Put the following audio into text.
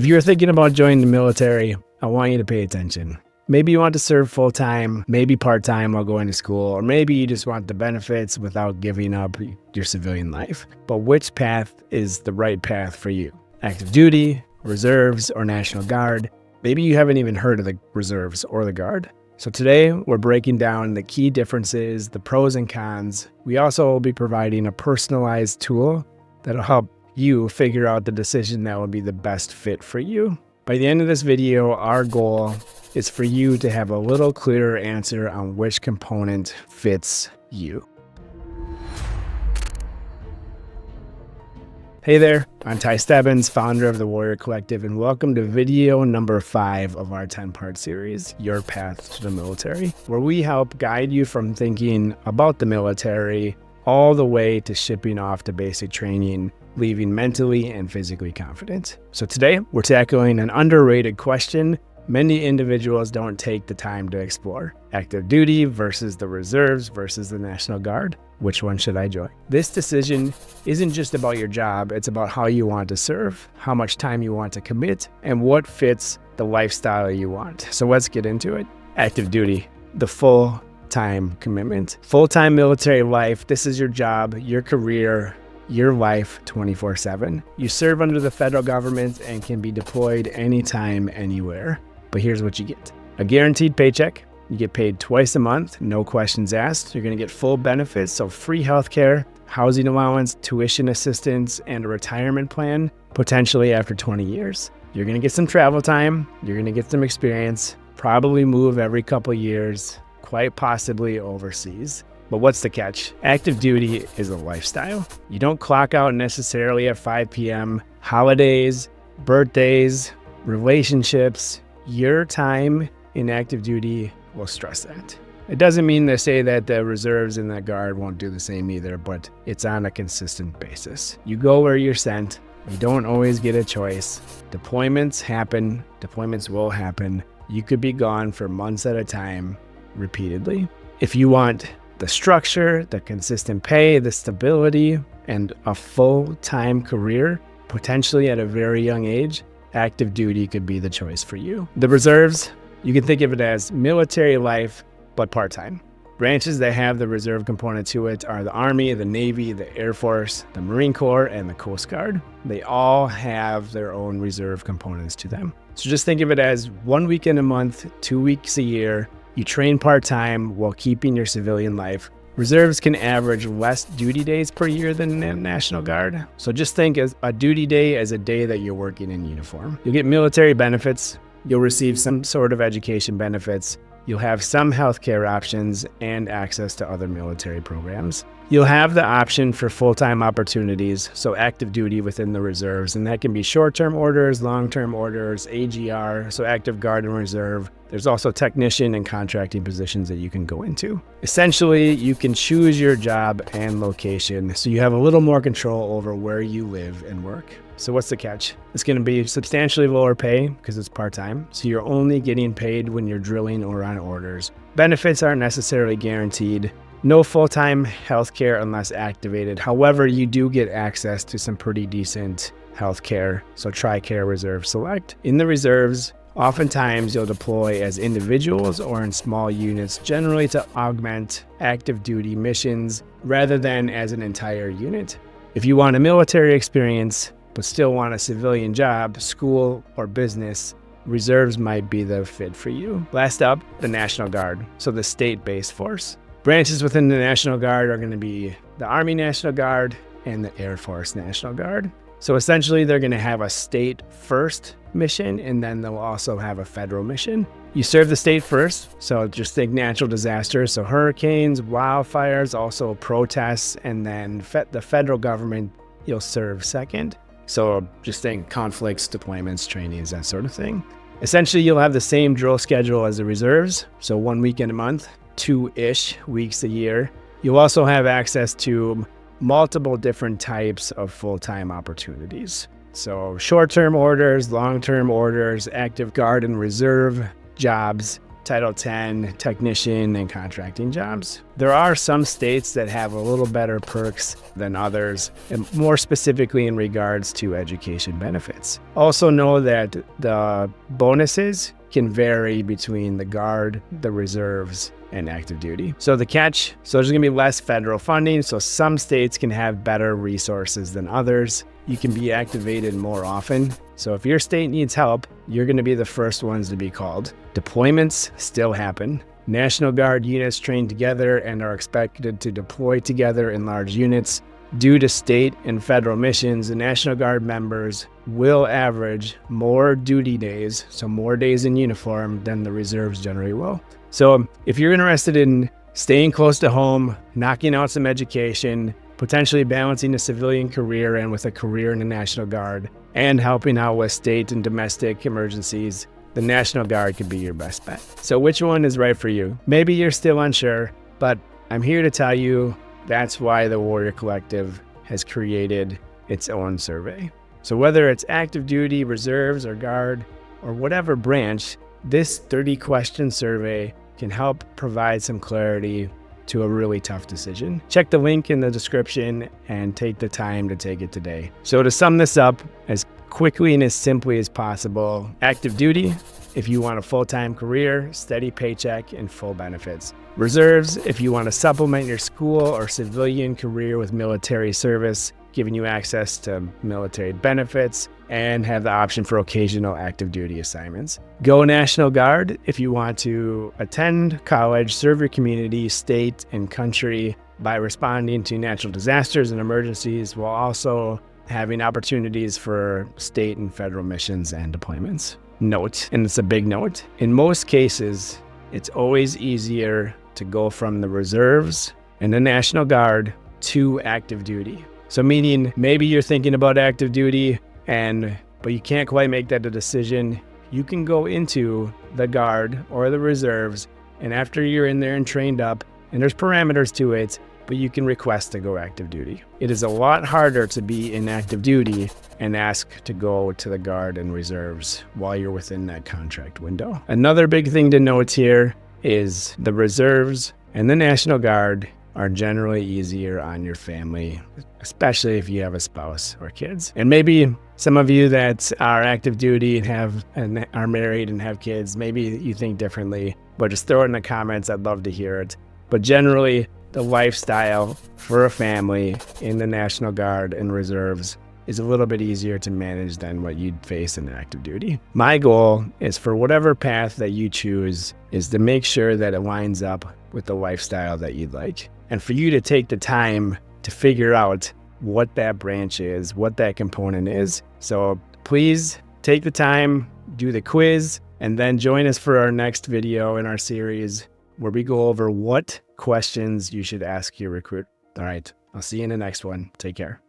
If you're thinking about joining the military, I want you to pay attention. Maybe you want to serve full-time, maybe part-time while going to school, or maybe you just want the benefits without giving up your civilian life. But which path is the right path for you? Active duty, reserves, or National Guard? Maybe you haven't even heard of the reserves or the Guard. So today, we're breaking down the key differences, the pros and cons. We also will be providing a personalized tool that'll help you figure out the decision that will be the best fit for you. By the end of this video, our goal is for you to have a little clearer answer on which component fits you. Hey there, I'm Ty Stebbins, founder of the Warrior Collective, and welcome to video number 5 of our 10-part series, Your Path to the Military, where we help guide you from thinking about the military all the way to shipping off to basic training, leaving mentally and physically confident. So today, we're tackling an underrated question many individuals don't take the time to explore. Active duty versus the reserves versus the National Guard. Which one should I join? This decision isn't just about your job, it's about how you want to serve, how much time you want to commit, and what fits the lifestyle you want. So let's get into it. Active duty, the full-time commitment. Full-time military life, this is your job, your career, your life 24/7. You serve under the federal government and can be deployed anytime, anywhere. But here's what you get. A guaranteed paycheck. You get paid twice a month, no questions asked. You're gonna get full benefits, so free healthcare, housing allowance, tuition assistance, and a retirement plan, potentially after 20 years. You're gonna get some travel time. You're gonna get some experience, probably move every couple years, quite possibly overseas. But what's the catch? Active duty is a lifestyle. You don't clock out necessarily at 5 p.m. Holidays, birthdays, relationships, your time in active duty will stress that. It doesn't mean to say that the reserves and the Guard won't do the same either, but it's on a consistent basis. You go where you're sent. You don't always get a choice. Deployments happen. Deployments will happen. You could be gone for months at a time, repeatedly. If you want the structure, the consistent pay, the stability, and a full-time career, potentially at a very young age, active duty could be the choice for you. The reserves, you can think of it as military life, but part-time. Branches that have the reserve component to it are the Army, the Navy, the Air Force, the Marine Corps, and the Coast Guard. They all have their own reserve components to them. So just think of it as 1 weekend a month, 2 weeks a year. You train part-time while keeping your civilian life. Reserves can average less duty days per year than the National Guard. So just think of a duty day as a day that you're working in uniform. You'll get military benefits. You'll receive some sort of education benefits. You'll have some healthcare options and access to other military programs. You'll have the option for full-time opportunities, so active duty within the reserves, and that can be short-term orders, long-term orders, AGR, so active guard and reserve. There's also technician and contracting positions that you can go into. Essentially, you can choose your job and location, so you have a little more control over where you live and work. So what's the catch? It's going to be substantially lower pay because it's part-time, so you're only getting paid when you're drilling or on orders. Benefits aren't necessarily guaranteed. No full-time healthcare unless activated. However, you do get access to some pretty decent healthcare, so TRICARE Reserve Select. In the reserves, oftentimes you'll deploy as individuals or in small units, generally to augment active duty missions rather than as an entire unit. If you want a military experience, but still want a civilian job, school, or business, reserves might be the fit for you. Last up, the National Guard, so the state-based force. Branches within the National Guard are going to be the Army National Guard and the Air Force National Guard. So essentially, they're going to have a state-first mission, and then they'll also have a federal mission. You serve the state first, so just think natural disasters, so hurricanes, wildfires, also protests, and then the federal government you'll serve second. So just think conflicts, deployments, trainings, that sort of thing. Essentially, you'll have the same drill schedule as the reserves, so 1 weekend a month, 2-ish weeks a year. You'll also have access to multiple different types of full-time opportunities. So short-term orders, long-term orders, active guard and reserve jobs, Title X, technician, and contracting jobs. There are some states that have a little better perks than others, and more specifically in regards to education benefits. Also know that the bonuses can vary between the Guard, the Reserves, and active duty. So the catch, there's gonna be less federal funding, so some states can have better resources than others. You can be activated more often. So if your state needs help, you're gonna be the first ones to be called. Deployments still happen. National Guard units train together and are expected to deploy together in large units. Due to state and federal missions, the National Guard members will average more duty days, so more days in uniform, than the reserves generally will. So if you're interested in staying close to home, knocking out some education, potentially balancing a civilian career and with a career in the National Guard, and helping out with state and domestic emergencies, the National Guard could be your best bet. So which one is right for you? Maybe you're still unsure, but I'm here to tell you that's why the Warrior Collective has created its own survey. So whether it's active duty, reserves, or Guard, or whatever branch, this 30-question survey can help provide some clarity to a really tough decision. Check the link in the description and take the time to take it today. So to sum this up as quickly and as simply as possible, active duty, if you want a full-time career, steady paycheck, and full benefits. Reserves, if you want to supplement your school or civilian career with military service, giving you access to military benefits, and have the option for occasional active duty assignments. Go National Guard if you want to attend college, serve your community, state, and country by responding to natural disasters and emergencies, while also having opportunities for state and federal missions and deployments. Note, and it's a big note, in most cases, it's always easier to go from the reserves and the National Guard to active duty. So meaning maybe you're thinking about active duty but you can't quite make that a decision. You can go into the Guard or the reserves, and after you're in there and trained up, and there's parameters to it, but you can request to go active duty. It is a lot harder to be in active duty and ask to go to the Guard and reserves while you're within that contract window. Another big thing to note here is the reserves and the National Guard are generally easier on your family, especially if you have a spouse or kids. And maybe some of you that are active duty and are married and have kids, maybe you think differently, but just throw it in the comments. I'd love to hear it. But generally, the lifestyle for a family in the National Guard and reserves is a little bit easier to manage than what you'd face in active duty. My goal is for whatever path that you choose is to make sure that it lines up with the lifestyle that you'd like. And for you to take the time to figure out what that branch is, what that component is. So please take the time, do the quiz, and then join us for our next video in our series where we go over what questions you should ask your recruit. All right, I'll see you in the next one. Take care.